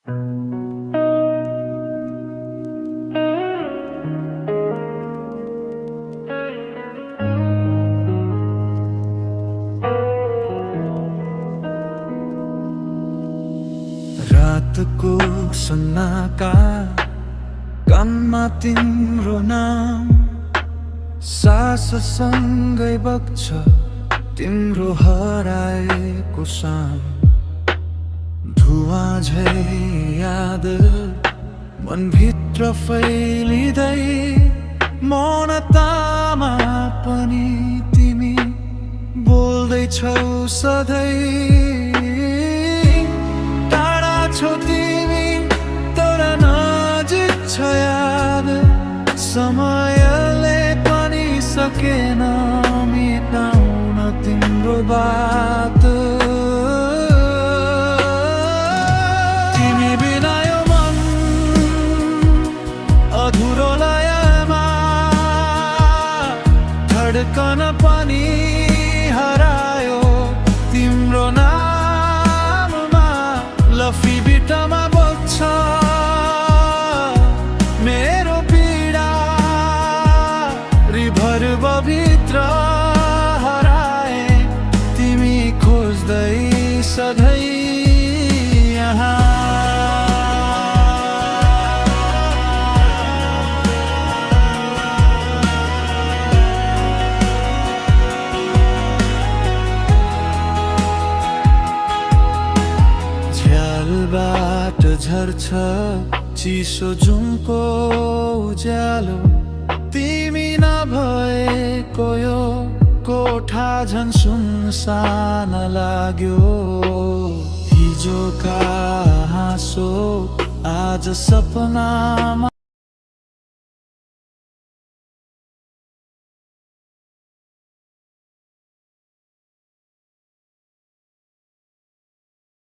रातको सन्नाका कानमा तिम्रो नाम साससँगै बग्छ तिम्रो हराएको शाम। धुवा झै याद मनभित्र फैलिँदै मौनतामा पनि तिमी बोल्दैछौ सधैँ। टाढा छौ तिमी तर नजिक छ याद, समयले पनि सकेन मेटाउन तिम्रो बात। तिमी बिना यो मन अधुरो लयमा धड्कन पनि हरायो तिम्रो नाममा। लफी बिटामा बग्छ मेरो पीडा, भित्र हराए तिमी खोज्दै सधैँ यहाँ। झ्यालबाट झर्छ चिसो जुनको उज्यालो, तिमी नभएको यो कोठा झन् सुनसान लाग्यो। हिजोका हाँसो आज सपनामा